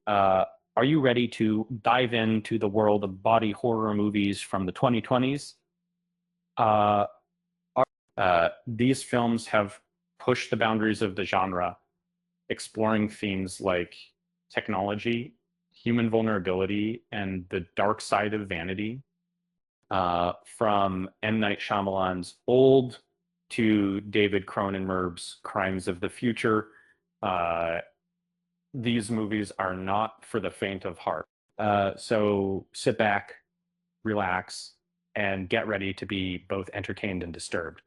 Uh, are you ready to dive into the world of body horror movies from the 2020s? Uh, these films have pushed the boundaries of the genre, exploring themes like technology, human vulnerability, and the dark side of vanity. From M. Night Shyamalan's Old to David Cronenberg's Crimes of the Future, uh, these movies are not for the faint of heart. So sit back, relax, and get ready to be both entertained and disturbed.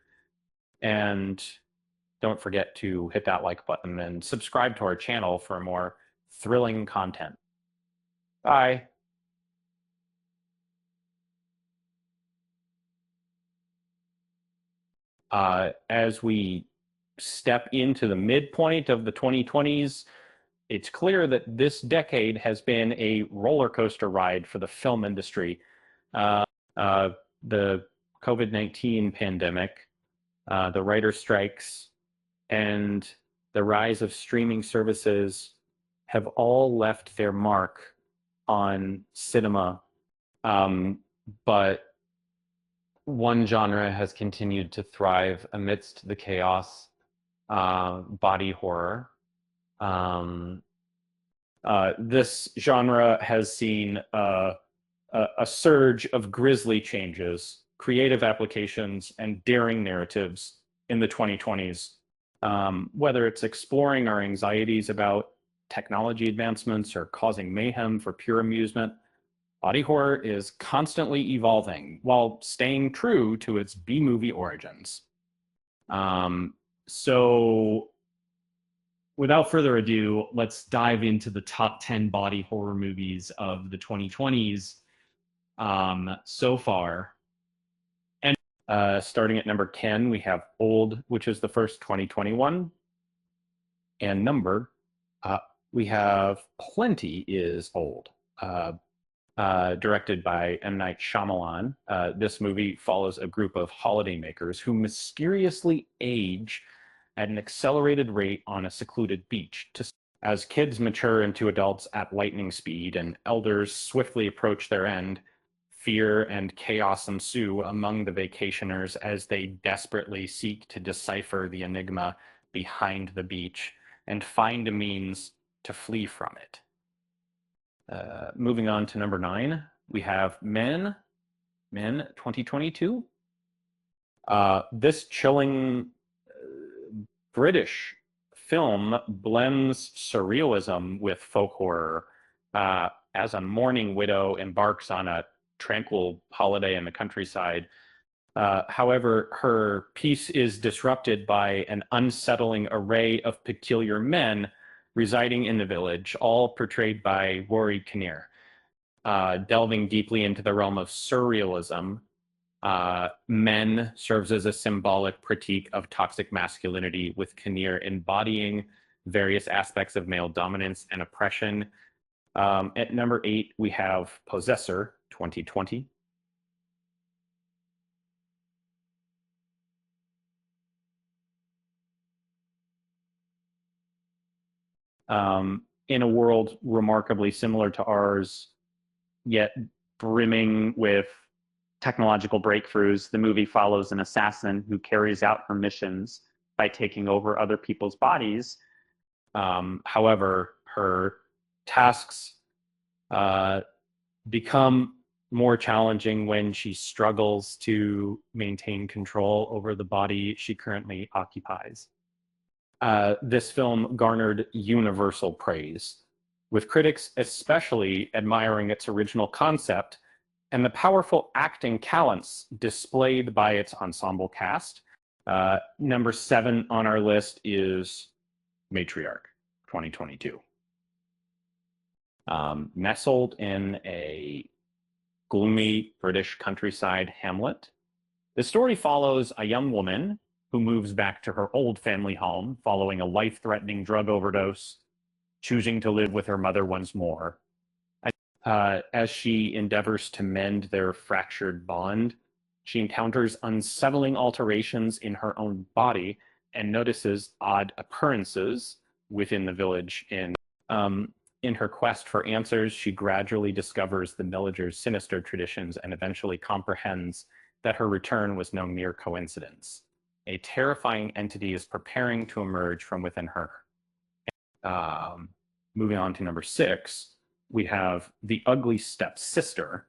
And don't forget to hit that like button and subscribe to our channel for more thrilling content. Bye. As we step into the midpoint of the 2020s, it's clear that this decade has been a roller coaster ride for the film industry. Uh, the COVID-19 pandemic, the writer strikes, and the rise of streaming services have all left their mark on cinema. But one genre has continued to thrive amidst the chaos, body horror. Um, this genre has seen a surge of grisly changes, creative applications, and daring narratives in the 2020s. Whether it's exploring our anxieties about technology advancements or causing mayhem for pure amusement, body horror is constantly evolving while staying true to its B-movie origins. So without further ado, let's dive into the top 10 body horror movies of the 2020s so far. And starting at number 10, we have Old, which is the first 2021. And number, we have Plenty is Old, directed by M. Night Shyamalan. This movie follows a group of holidaymakers who mysteriously age at an accelerated rate on a secluded beach. As kids mature into adults at lightning speed and elders swiftly approach their end, fear and chaos ensue among the vacationers as they desperately seek to decipher the enigma behind the beach and find a means to flee from it. Moving on to number 9, we have Men 2022. This chilling British film blends surrealism with folk horror as a mourning widow embarks on a tranquil holiday in the countryside. However, her peace is disrupted by an unsettling array of peculiar men residing in the village, all portrayed by Rory Kinnear. Delving deeply into the realm of surrealism, Men serves as a symbolic critique of toxic masculinity, with Kinnear embodying various aspects of male dominance and oppression. At number 8, we have Possessor 2020. In a world remarkably similar to ours, yet brimming with technological breakthroughs, the movie follows an assassin who carries out her missions by taking over other people's bodies. However, her tasks become more challenging when she struggles to maintain control over the body she currently occupies. This film garnered universal praise, with critics especially admiring its original concept and the powerful acting talents displayed by its ensemble cast. Number 7 on our list is Matriarch 2022. Nestled in a gloomy British countryside hamlet, the story follows a young woman who moves back to her old family home following a life-threatening drug overdose, choosing to live with her mother once more. As she endeavors to mend their fractured bond, she encounters unsettling alterations in her own body and notices odd occurrences within the village inn. In her quest for answers, she gradually discovers the Millagers' sinister traditions and eventually comprehends that her return was no mere coincidence. A terrifying entity is preparing to emerge from within her. Um, Moving on to number 6, we have The Ugly Stepsister,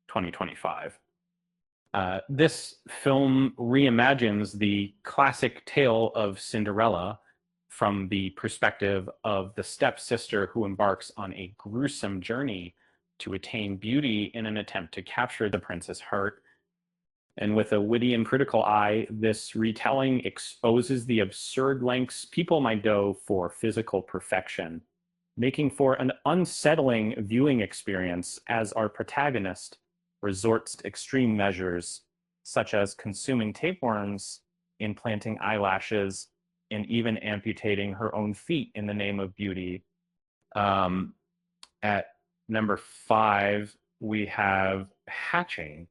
2025. This film reimagines the classic tale of Cinderella from the perspective of the stepsister who embarks on a gruesome journey to attain beauty in an attempt to capture the prince's heart. And with a witty and critical eye, this retelling exposes the absurd lengths people might go for physical perfection, making for an unsettling viewing experience as our protagonist resorts to extreme measures, such as consuming tapeworms, implanting eyelashes, and even amputating her own feet in the name of beauty. At number 5, we have Hatching.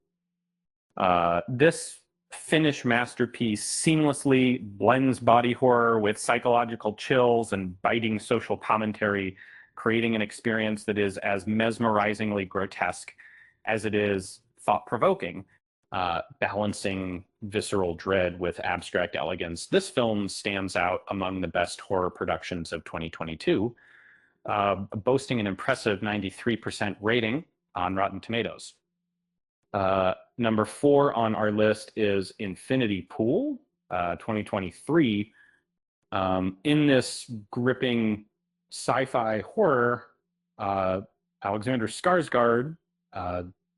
This Finnish masterpiece seamlessly blends body horror with psychological chills and biting social commentary, creating an experience that is as mesmerizingly grotesque as it is thought-provoking, balancing visceral dread with abstract elegance. This film stands out among the best horror productions of 2022, boasting an impressive 93% rating on Rotten Tomatoes. Number 4 on our list is Infinity Pool, 2023. In this gripping sci-fi horror, Alexander Skarsgård,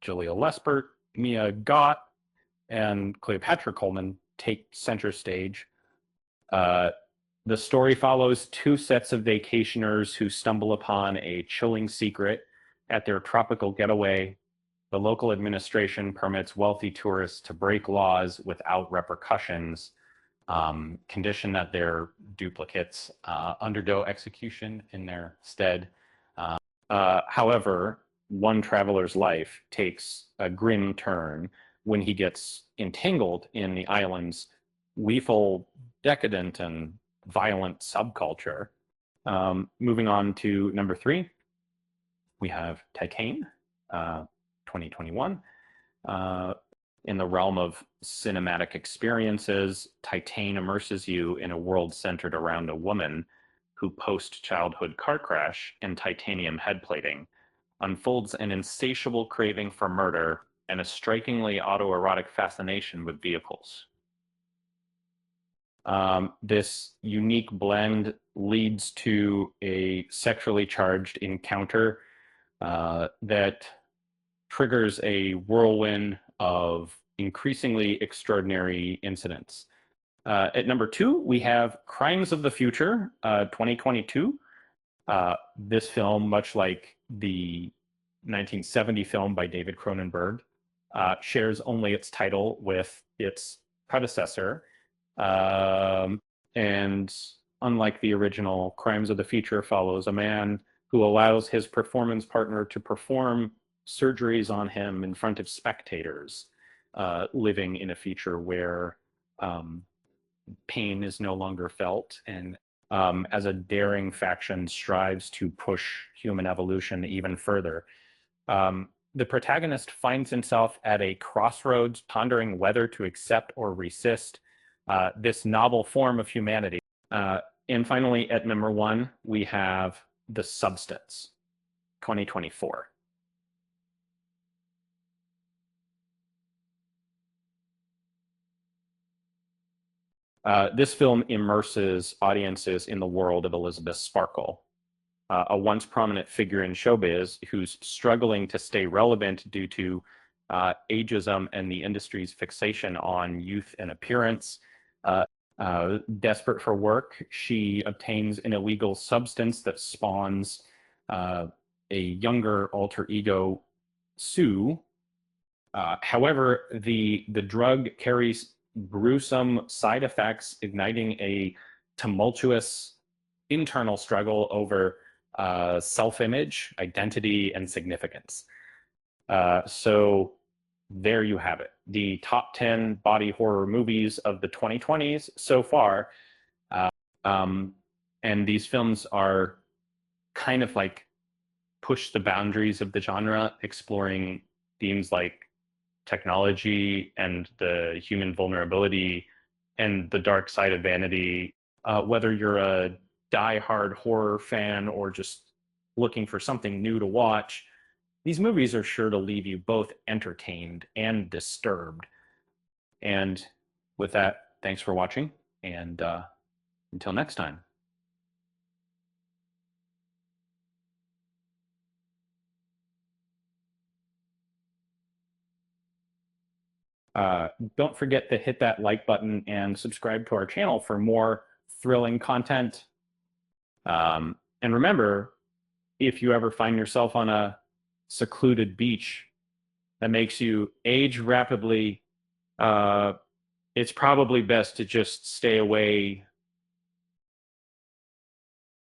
Julia Lespert, Mia Goth, and Cleopatra Coleman take center stage. The story follows 2 sets of vacationers who stumble upon a chilling secret at their tropical getaway. The local administration permits wealthy tourists to break laws without repercussions, condition that their duplicates undergo execution in their stead. However, one traveler's life takes a grim turn when he gets entangled in the island's lethal, decadent, and violent subculture. Moving on to number 3, we have Titane, 2021. In the realm of cinematic experiences, Titane immerses you in a world centered around a woman who, post-childhood car crash and titanium head plating, unfolds an insatiable craving for murder and a strikingly autoerotic fascination with vehicles. This unique blend leads to a sexually charged encounter that triggers a whirlwind of increasingly extraordinary incidents. At number 2, we have Crimes of the Future, 2022. This film, much like the 1970 film by David Cronenberg, shares only its title with its predecessor. And unlike the original, Crimes of the Future follows a man who allows his performance partner to perform surgeries on him in front of spectators, living in a future where pain is no longer felt, and as a daring faction strives to push human evolution even further. The protagonist finds himself at a crossroads, pondering whether to accept or resist this novel form of humanity. And finally, at number 1, we have The Substance, 2024. This film immerses audiences in the world of Elizabeth Sparkle, a once prominent figure in showbiz who's struggling to stay relevant due to ageism and the industry's fixation on youth and appearance. Desperate for work, she obtains an illegal substance that spawns a younger alter ego, Sue. However, the drug carries gruesome side effects, igniting a tumultuous internal struggle over self-image, identity, and significance. So there you have it. The top 10 body horror movies of the 2020s so far. And these films are kind of like push the boundaries of the genre, exploring themes like technology and the human vulnerability and the dark side of vanity. Whether you're a die-hard horror fan or just looking for something new to watch, these movies are sure to leave you both entertained and disturbed. And with that, thanks for watching, and until next time. Uh, don't forget to hit that like button and subscribe to our channel for more thrilling content. And remember, if you ever find yourself on a secluded beach that makes you age rapidly, it's probably best to just stay away